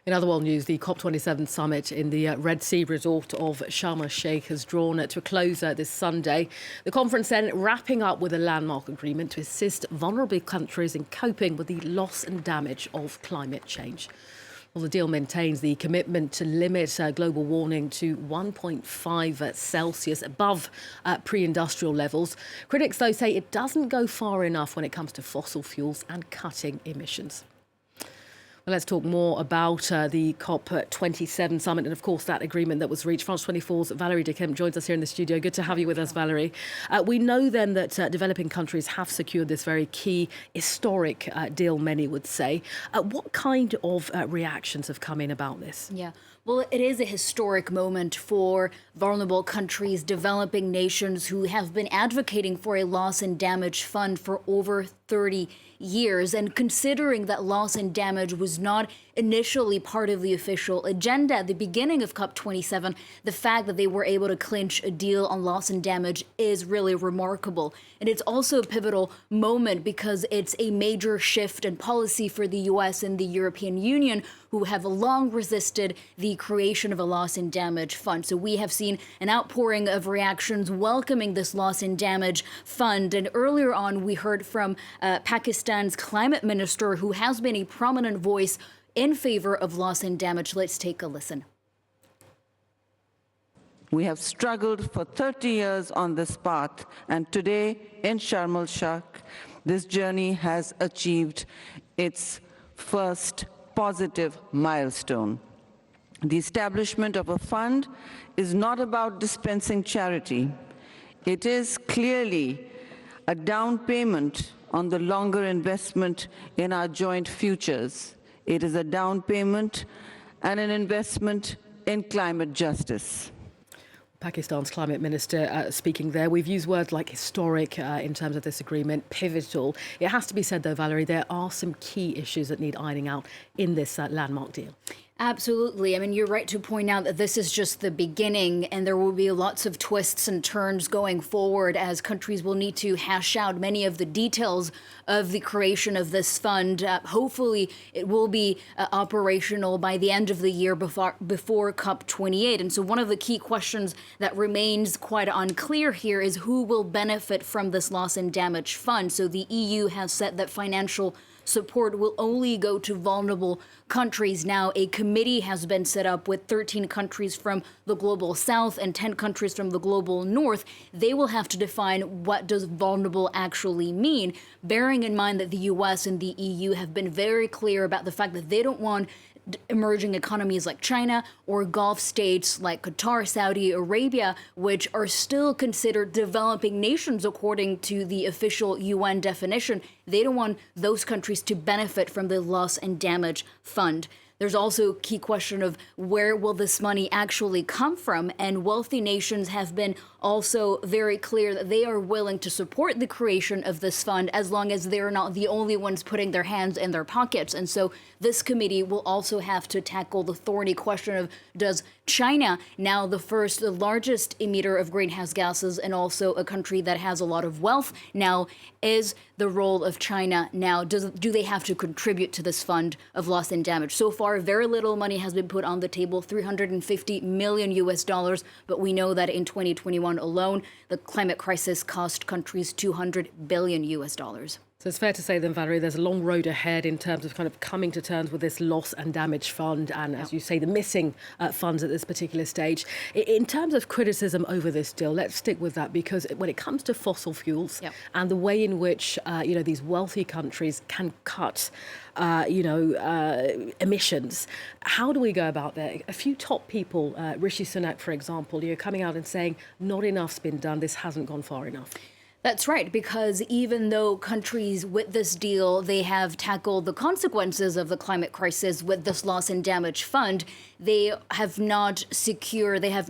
In other world news, the COP27 summit in the Red Sea resort of Sharm el-Sheikh has drawn to a close this Sunday. The conference then wrapping up with a landmark agreement to assist vulnerable countries in coping with the loss and damage of climate change. Well, the deal maintains the commitment to limit global warming to 1.5 Celsius above pre-industrial levels. Critics, though, say it doesn't go far enough when it comes to fossil fuels and cutting emissions. Well, let's talk more about the COP27 summit and, of course, that agreement that was reached. France 24's Valerie de Kemp joins us here in the studio. Good to have you with us, Valerie. We know then that developing countries have secured this very key, historic deal, many would say. What kind of reactions have come in about this? Yeah. Well, it is a historic moment for vulnerable countries, developing nations who have been advocating for a loss and damage fund for over 30 years. And considering that loss and damage was not initially part of the official agenda at the beginning of COP27, the fact that they were able to clinch a deal on loss and damage is really remarkable. And it's also a pivotal moment because it's a major shift in policy for the US and the European Union, who have long resisted the creation of a loss and damage fund. So we have seen an outpouring of reactions welcoming this loss and damage fund. And earlier on, we heard from Pakistan's climate minister, who has been a prominent voice in favor of loss and damage. Let's take a listen. We have struggled for 30 years on this path, and today in Sharm el-Sheikh, this journey has achieved its first positive milestone. The establishment of a fund is not about dispensing charity. It is clearly a down payment on the longer investment in our joint futures. It is a down payment and an investment in climate justice. Pakistan's climate minister speaking there. We've used words like historic in terms of this agreement, pivotal. It has to be said, though, Valerie, there are some key issues that need ironing out in this landmark deal. Absolutely. I mean, you're right to point out that this is just the beginning, and there will be lots of twists and turns going forward as countries will need to hash out many of the details of the creation of this fund. Hopefully, it will be operational by the end of the year before COP28. And so one of the key questions that remains quite unclear here is who will benefit from this loss and damage fund. So the EU has said that financial support will only go to vulnerable countries. Now, a committee has been set up with 13 countries from the global south and 10 countries from the global north. They will have to define what does vulnerable actually mean, bearing in mind that the US and the EU have been very clear about the fact that they don't want emerging economies like China or Gulf states like Qatar, Saudi Arabia, which are still considered developing nations according to the official UN definition. They don't want those countries to benefit from the loss and damage fund. There's also a key question of where will this money actually come from? And wealthy nations have been also very clear that they are willing to support the creation of this fund as long as they're not the only ones putting their hands in their pockets. And so this committee will also have to tackle the thorny question of, does China, now the largest emitter of greenhouse gases and also a country that has a lot of wealth now, is the role of China now, do they have to contribute to this fund of loss and damage? So far, very little money has been put on the table, $350 million US, but we know that in 2021 alone, the climate crisis cost countries $200 billion US. So it's fair to say then, Valerie, there's a long road ahead in terms of kind of coming to terms with this loss and damage fund and, as you say, the missing funds at this particular stage. In terms of criticism over this deal, let's stick with that, because when it comes to fossil fuels and the way in which, these wealthy countries can cut, emissions, how do we go about that? A few top people, Rishi Sunak, for example, coming out and saying not enough's been done, this hasn't gone far enough. That's right, because even though countries with this deal, they have tackled the consequences of the climate crisis with this loss and damage fund, they have not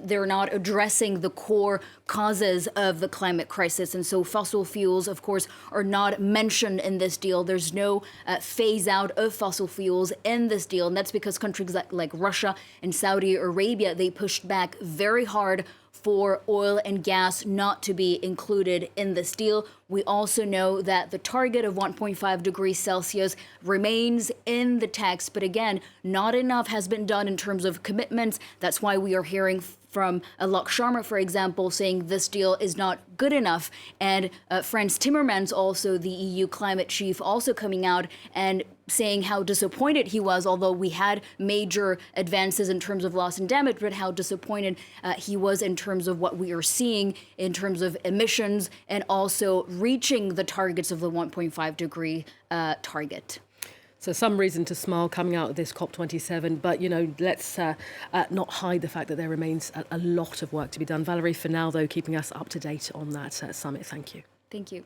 they're not addressing the core causes of the climate crisis. And so fossil fuels, of course, are not mentioned in this deal. There's no phase out of fossil fuels in this deal. And that's because countries like Russia and Saudi Arabia, they pushed back very hard for oil and gas not to be included in this deal, We also know that the target of 1.5 degrees Celsius remains in the text, but again, not enough has been done in terms of commitments. That's why we are hearing from Alok Sharma, for example, saying this deal is not good enough. And Frans Timmermans, also the EU climate chief, also coming out and saying how disappointed he was, although we had major advances in terms of loss and damage, but how disappointed he was in terms of what we are seeing in terms of emissions and also reaching the targets of the 1.5 degree target. So some reason to smile coming out of this COP27, but, let's not hide the fact that there remains a lot of work to be done. Valerie, for now, though, keeping us up to date on that summit. Thank you. Thank you.